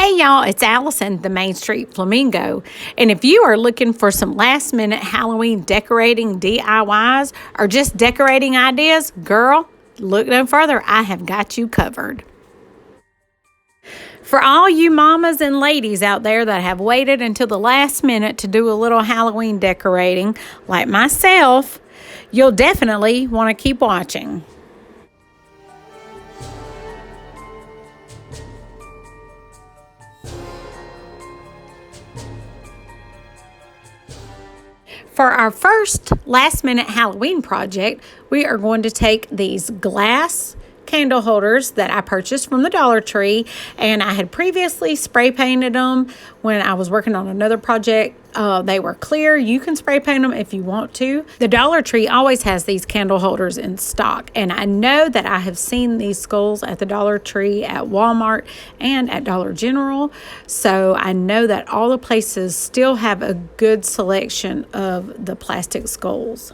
Hey y'all, it's Allison, the Main Street Flamingo. And if you are looking for some last minute Halloween decorating DIYs or just decorating ideas, girl, look no further. I have got you covered. For all you mamas and ladies out there that have waited until the last minute to do a little Halloween decorating, like myself, you'll definitely want to keep watching. For our first last minute Halloween project, we are going to take these glass candle holders that I purchased from the Dollar Tree, and I had previously spray painted them when I was working on another project. They were clear. You can spray paint them if you want to. The Dollar Tree always has these candle holders in stock, and I know that I have seen these skulls at the Dollar Tree, at Walmart, and at Dollar General, so I know that all the places still have a good selection of the plastic skulls.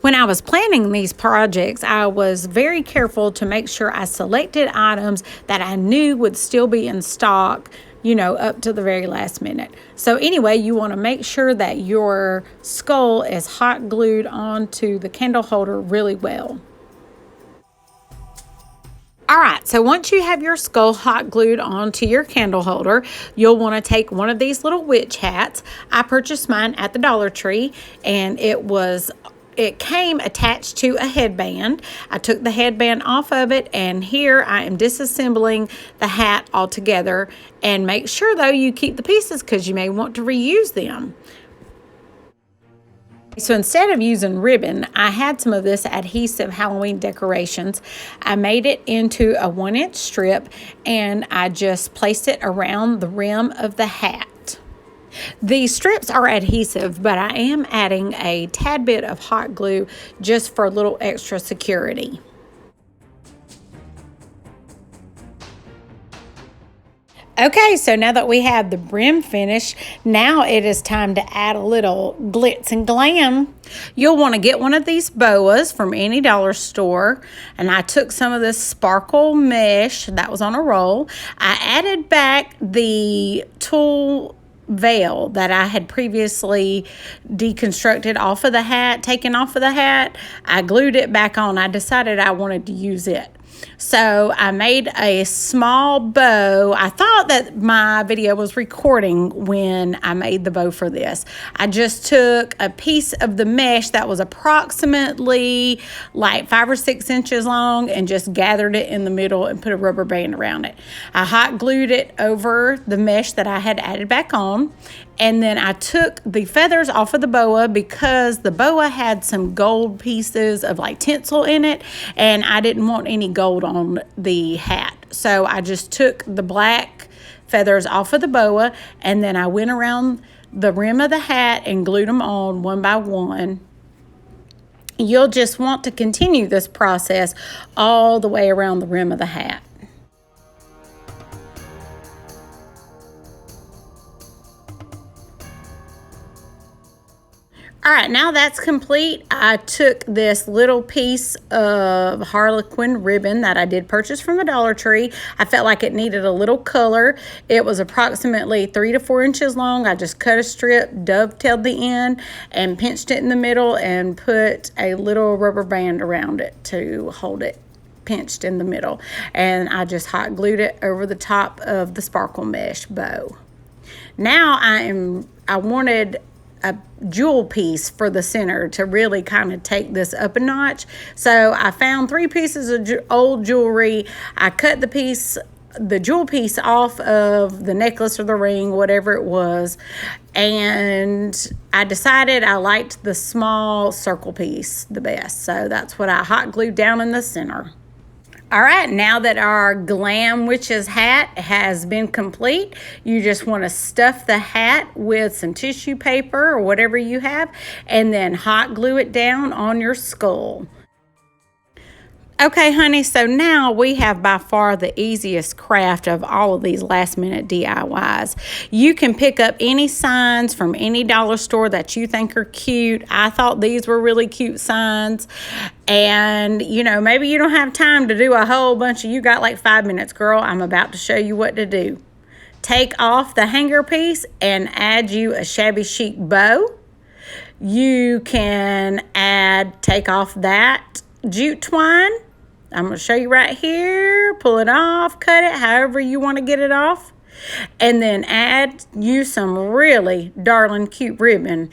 When I was planning these projects, I was very careful to make sure I selected items that I knew would still be in stock, up to the very last minute. So anyway, you want to make sure that your skull is hot glued onto the candle holder really well. All right, so once you have your skull hot glued onto your candle holder, you'll want to take one of these little witch hats. I purchased mine at the Dollar Tree, and it came attached to a headband. I took the headband off of it, and here I am disassembling the hat altogether. And make sure, though, you keep the pieces because you may want to reuse them. So instead of using ribbon, I had some of this adhesive Halloween decorations. I made it into a 1-inch strip, and I just placed it around the rim of the hat. These strips are adhesive, but I am adding a tad bit of hot glue just for a little extra security. Okay, so now that we have the brim finished, now it is time to add a little glitz and glam. You'll want to get one of these boas from any dollar store, and I took some of this sparkle mesh that was on a roll. I added back the tulle veil that I had previously deconstructed off of the hat, taken off of the hat. I glued it back on. I decided I wanted to use it. So I made a small bow. I thought that my video was recording when I made the bow for this. I just took a piece of the mesh that was approximately like 5 or 6 inches long and just gathered it in the middle and put a rubber band around it. I hot glued it over the mesh that I had added back on. And then I took the feathers off of the boa because the boa had some gold pieces of like tinsel in it, and I didn't want any gold on the hat. So I just took the black feathers off of the boa, and then I went around the rim of the hat and glued them on one by one. You'll just want to continue this process all the way around the rim of the hat. All right, now that's complete. I took this little piece of Harlequin ribbon that I did purchase from the Dollar Tree. I felt like it needed a little color. It was approximately 3 to 4 inches long. I just cut a strip, dovetailed the end, and pinched it in the middle and put a little rubber band around it to hold it pinched in the middle. And I just hot glued it over the top of the sparkle mesh bow. Now I wanted a jewel piece for the center to really kind of take this up a notch. So I found 3 pieces of old jewelry. I cut the jewel piece off of the necklace or the ring, whatever it was, and I decided I liked the small circle piece the best. So that's what I hot glued down in the center. All right, now that our Glam Witch's hat has been complete, you just want to stuff the hat with some tissue paper or whatever you have, and then hot glue it down on your skull. Okay, honey, so now we have by far the easiest craft of all of these last minute DIYs. You can pick up any signs from any dollar store that you think are cute. I thought these were really cute signs. And, maybe you don't have time to do a whole bunch of, you got like 5 minutes, girl. I'm about to show you what to do. Take off the hanger piece and add you a Shabby Chic bow. You can take off that jute twine. I'm going to show you right here. Pull it off, cut it, however you want to get it off. And then add you some really darling cute ribbon.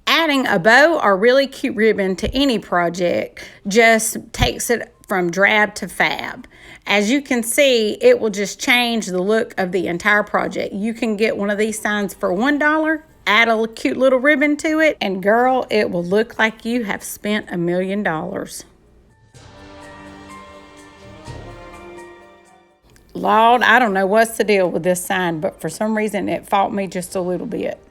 Adding a bow or really cute ribbon to any project just takes it from drab to fab. As you can see, it will just change the look of the entire project. You can get one of these signs for $1, add a cute little ribbon to it, and girl, it will look like you have spent $1 million. Lord, I don't know what's the deal with this sign, but for some reason it fought me just a little bit.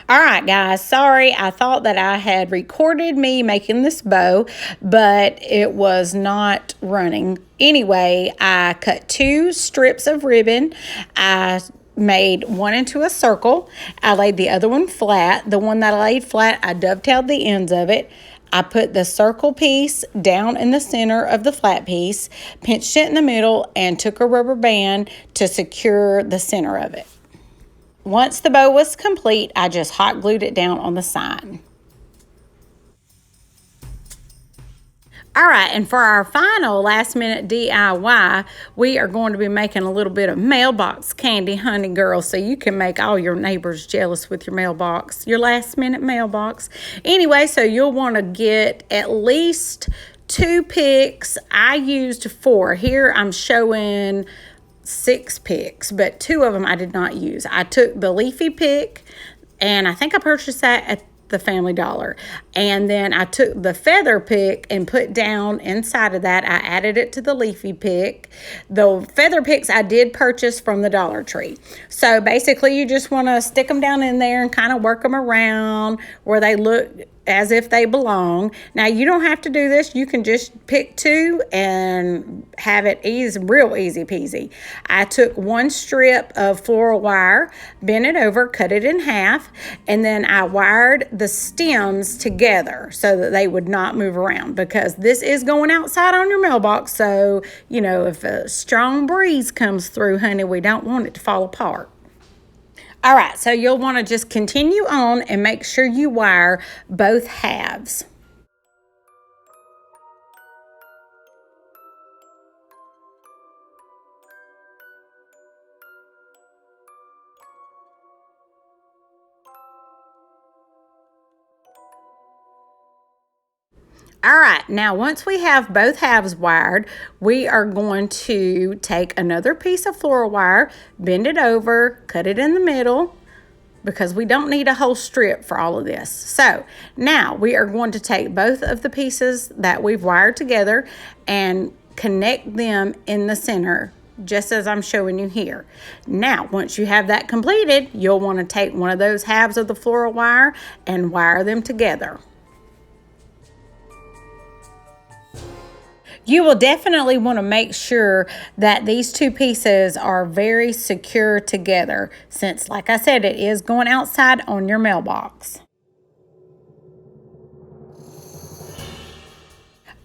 All right, guys, sorry. I thought that I had recorded me making this bow, but it was not running. Anyway, I cut 2 strips of ribbon. I made one into a circle. I laid the other one flat. The one that I laid flat, I dovetailed the ends of it. I put the circle piece down in the center of the flat piece, pinched it in the middle, and took a rubber band to secure the center of it. Once the bow was complete, I just hot glued it down on the sign. All right, and for our final last minute DIY, we are going to be making a little bit of mailbox candy, honey girl, so you can make all your neighbors jealous with your mailbox, your last minute mailbox. Anyway, so you'll want to get at least 2 picks. I used 4. Here I'm showing 6 picks, but 2 of them I did not use. I took the leafy pick, and I think I purchased that at the Family Dollar. And then I took the feather pick and put down inside of that. I added it to the leafy pick. The feather picks I did purchase from the Dollar Tree. So basically you just want to stick them down in there and kind of work them around where they look as if they belong. Now, you don't have to do this. You can just pick 2 and have it real easy peasy. I took 1 strip of floral wire, bent it over, cut it in half, and then I wired the stems together so that they would not move around, because this is going outside on your mailbox. So, if a strong breeze comes through, honey, we don't want it to fall apart. All right, so you'll want to just continue on and make sure you wire both halves. All right, now once we have both halves wired, we are going to take another piece of floral wire, bend it over, cut it in the middle, because we don't need a whole strip for all of this. So now we are going to take both of the pieces that we've wired together and connect them in the center, just as I'm showing you here. Now, once you have that completed, you'll want to take one of those halves of the floral wire and wire them together. You will definitely want to make sure that these 2 pieces are very secure together, since, like I said, it is going outside on your mailbox.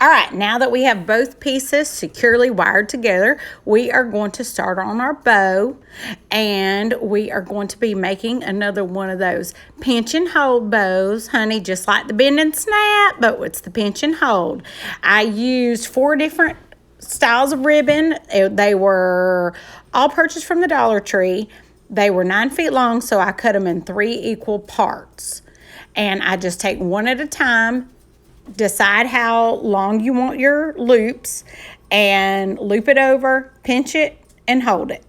All right, now that we have both pieces securely wired together, we are going to start on our bow, and we are going to be making another one of those pinch and hold bows, honey, just like the bend and snap, but it's the pinch and hold. I used 4 different styles of ribbon. They were all purchased from the Dollar Tree. They were 9 feet long, so I cut them in 3 equal parts. And I just take one at a time, decide how long you want your loops, and loop it over, pinch it, and hold it.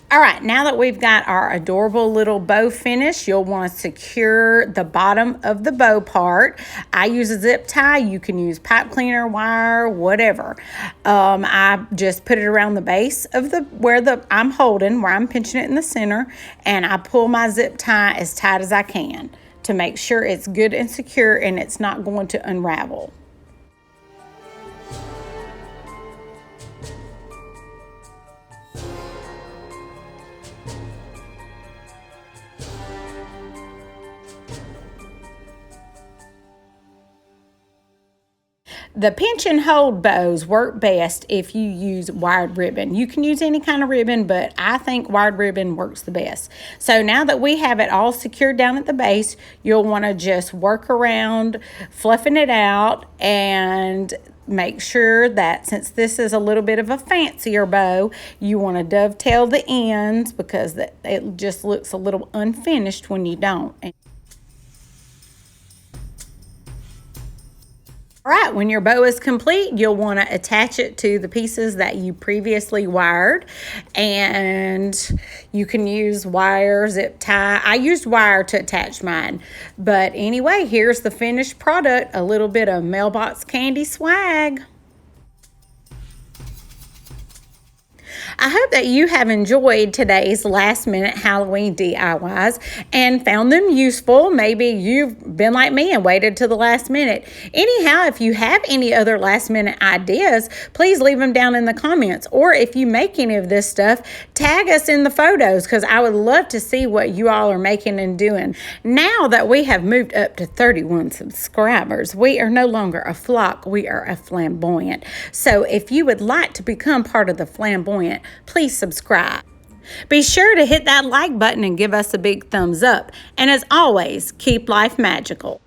All right, now that we've got our adorable little bow finish, you'll want to secure the bottom of the bow part. I use a zip tie. You can use pipe cleaner, wire, whatever. I just put it around the base of where I'm holding, where I'm pinching it in the center, and I pull my zip tie as tight as I can to make sure it's good and secure and it's not going to unravel. The pinch and hold bows work best if you use wired ribbon. You can use any kind of ribbon, but I think wired ribbon works the best. So now that we have it all secured down at the base, you'll want to just work around fluffing it out and make sure that since this is a little bit of a fancier bow, you want to dovetail the ends because it just looks a little unfinished when you don't. All right, when your bow is complete, you'll want to attach it to the pieces that you previously wired, and you can use wire, zip tie. I used wire to attach mine, but anyway, here's the finished product, a little bit of Mailbox Candy swag. I hope that you have enjoyed today's last minute Halloween DIYs and found them useful. Maybe you've been like me and waited till the last minute. Anyhow, if you have any other last minute ideas, please leave them down in the comments. Or if you make any of this stuff, tag us in the photos because I would love to see what you all are making and doing. Now that we have moved up to 31 subscribers, we are no longer a flock, we are a flamboyant. So if you would like to become part of the flamboyant, please subscribe. Be sure to hit that like button and give us a big thumbs up. And as always, keep life magical.